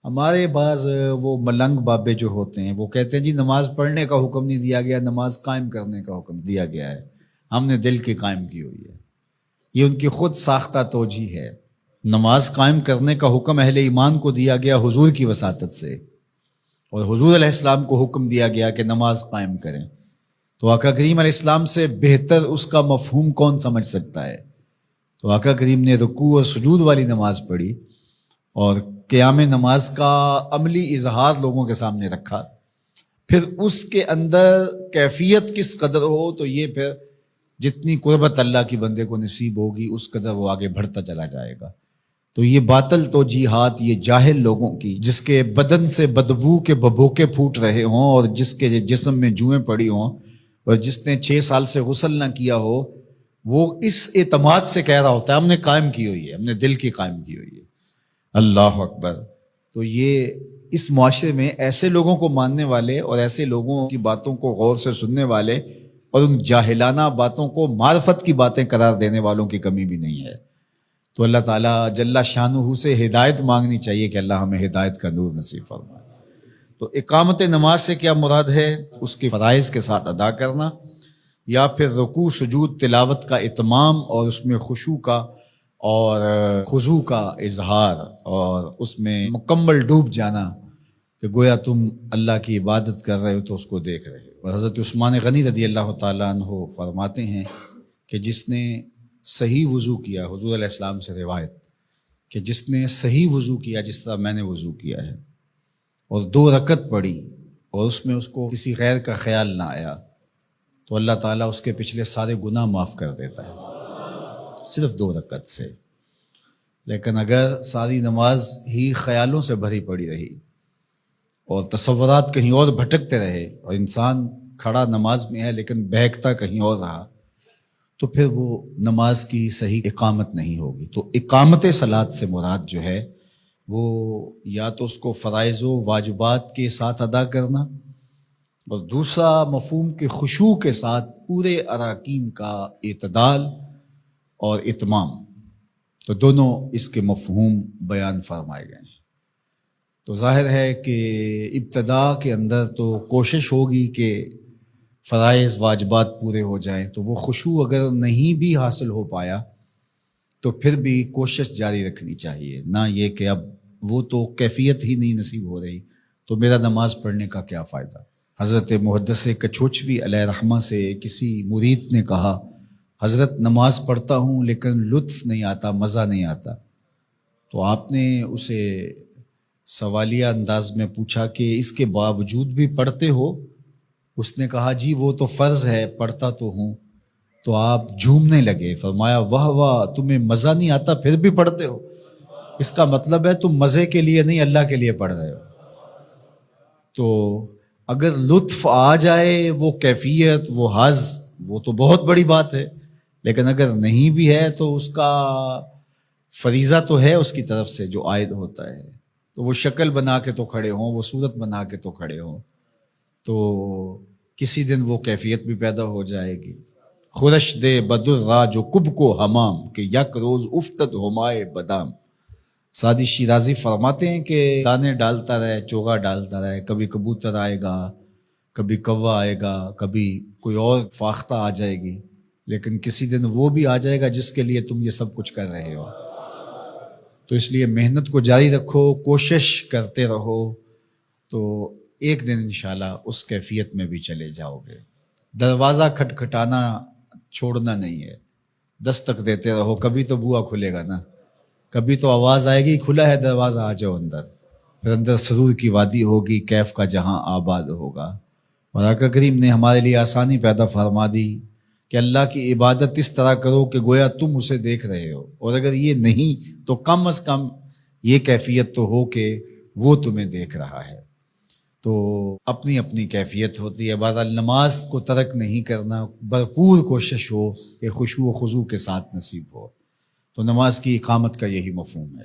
ہمارے بعض وہ ملنگ بابے جو ہوتے ہیں وہ کہتے ہیں جی نماز پڑھنے کا حکم نہیں دیا گیا، نماز قائم کرنے کا حکم دیا گیا ہے، ہم نے دل کی قائم کی ہوئی ہے۔ یہ ان کی خود ساختہ توجیہ ہے۔ نماز قائم کرنے کا حکم اہل ایمان کو دیا گیا حضور کی وساطت سے، اور حضور علیہ السلام کو حکم دیا گیا کہ نماز قائم کریں، تو آقا کریم علیہ السلام سے بہتر اس کا مفہوم کون سمجھ سکتا ہے؟ تو آقا کریم نے رکوع اور سجود والی نماز پڑھی اور قیام نماز کا عملی اظہار لوگوں کے سامنے رکھا، پھر اس کے اندر کیفیت کس قدر ہو تو یہ پھر جتنی قربت اللہ کی بندے کو نصیب ہوگی اس قدر وہ آگے بڑھتا چلا جائے گا۔ تو یہ باطل توجیہات یہ جاہل لوگوں کی، جس کے بدن سے بدبو کے ببوکے پھوٹ رہے ہوں اور جس کے جسم میں جوئیں پڑی ہوں اور جس نے 6 سال سے غسل نہ کیا ہو، وہ اس اعتماد سے کہہ رہا ہوتا ہے ہم نے قائم کی ہوئی ہے، ہم نے دل کی قائم کی ہوئی ہے۔ اللہ اکبر۔ تو یہ اس معاشرے میں ایسے لوگوں کو ماننے والے اور ایسے لوگوں کی باتوں کو غور سے سننے والے اور ان جاہلانہ باتوں کو معرفت کی باتیں قرار دینے والوں کی کمی بھی نہیں ہے۔ تو اللہ تعالیٰ جل شانہ سے ہدایت مانگنی چاہیے کہ اللہ ہمیں ہدایت کا نور نصیب فرمائے۔ تو اقامت نماز سے کیا مراد ہے؟ اس کی فرائض کے ساتھ ادا کرنا، یا پھر رکوع سجود تلاوت کا اتمام اور اس میں خشوع کا اور خضوع کا اظہار اور اس میں مکمل ڈوب جانا کہ گویا تم اللہ کی عبادت کر رہے ہو تو اس کو دیکھ رہے ہو۔ اور حضرت عثمان غنی رضی اللہ تعالیٰ عنہ فرماتے ہیں کہ جس نے صحیح وضو کیا، حضور علیہ السلام سے روایت کہ جس نے صحیح وضو کیا جس طرح میں نے وضو کیا ہے اور 2 رکعت پڑھی اور اس میں اس کو کسی غیر کا خیال نہ آیا تو اللہ تعالیٰ اس کے پچھلے سارے گناہ معاف کر دیتا ہے صرف 2 رکعت سے۔ لیکن اگر ساری نماز ہی خیالوں سے بھری پڑی رہی اور تصورات کہیں اور بھٹکتے رہے اور انسان کھڑا نماز میں ہے لیکن بہکتا کہیں اور رہا تو پھر وہ نماز کی صحیح اقامت نہیں ہوگی۔ تو اقامت صلاۃ سے مراد جو ہے وہ یا تو اس کو فرائض و واجبات کے ساتھ ادا کرنا، اور دوسرا مفہوم کے خشوع کے ساتھ پورے اراکین کا اعتدال اور اتمام، تو دونوں اس کے مفہوم بیان فرمائے گئے ہیں۔ تو ظاہر ہے کہ ابتدا کے اندر تو کوشش ہوگی کہ فرائض واجبات پورے ہو جائیں، تو وہ خشوع اگر نہیں بھی حاصل ہو پایا تو پھر بھی کوشش جاری رکھنی چاہیے، نہ یہ کہ اب وہ تو کیفیت ہی نہیں نصیب ہو رہی تو میرا نماز پڑھنے کا کیا فائدہ۔ حضرت محدث کچھوچوی علیہ رحمہ سے کسی مرید نے کہا حضرت نماز پڑھتا ہوں لیکن لطف نہیں آتا، مزہ نہیں آتا۔ تو آپ نے اسے سوالیہ انداز میں پوچھا کہ اس کے باوجود بھی پڑھتے ہو؟ اس نے کہا جی وہ تو فرض ہے، پڑھتا تو ہوں۔ تو آپ جھومنے لگے، فرمایا واہ واہ، تمہیں مزہ نہیں آتا پھر بھی پڑھتے ہو؟ اس کا مطلب ہے تم مزے کے لیے نہیں اللہ کے لیے پڑھ رہے ہو۔ تو اگر لطف آ جائے، وہ کیفیت، وہ حظ، وہ تو بہت بڑی بات ہے، لیکن اگر نہیں بھی ہے تو اس کا فریضہ تو ہے اس کی طرف سے جو عائد ہوتا ہے، تو وہ شکل بنا کے تو کھڑے ہوں، وہ صورت بنا کے تو کھڑے ہوں، تو کسی دن وہ کیفیت بھی پیدا ہو جائے گی۔ خورش دے بدر را جو کب کو حمام کہ یک روز افتد ہمائے بدام۔ سعدی شیرازی فرماتے ہیں کہ دانے ڈالتا رہے، چوغا ڈالتا رہے، کبھی کبوتر آئے گا، کبھی کوا آئے گا، کبھی کوئی اور فاختہ آ جائے گی، لیکن کسی دن وہ بھی آ جائے گا جس کے لیے تم یہ سب کچھ کر رہے ہو۔ تو اس لیے محنت کو جاری رکھو، کوشش کرتے رہو، تو ایک دن انشاءاللہ اس کیفیت میں بھی چلے جاؤ گے۔ دروازہ کھٹکھٹانا چھوڑنا نہیں ہے، دستک دیتے رہو، کبھی تو بوا کھلے گا نا، کبھی تو آواز آئے گی کھلا ہے دروازہ آ جاؤ اندر، پھر اندر سرور کی وادی ہوگی، کیف کا جہاں آباد ہوگا۔ اور آقا کریم نے ہمارے لیے آسانی پیدا فرما دی کہ اللہ کی عبادت اس طرح کرو کہ گویا تم اسے دیکھ رہے ہو، اور اگر یہ نہیں تو کم از کم یہ کیفیت تو ہو کہ وہ تمہیں دیکھ رہا ہے۔ تو اپنی اپنی کیفیت ہوتی ہے، بہرحال نماز کو ترک نہیں کرنا، بھرپور کوشش ہو کہ خشوع و خضوع کے ساتھ نصیب ہو۔ تو نماز کی اقامت کا یہی مفہوم ہے۔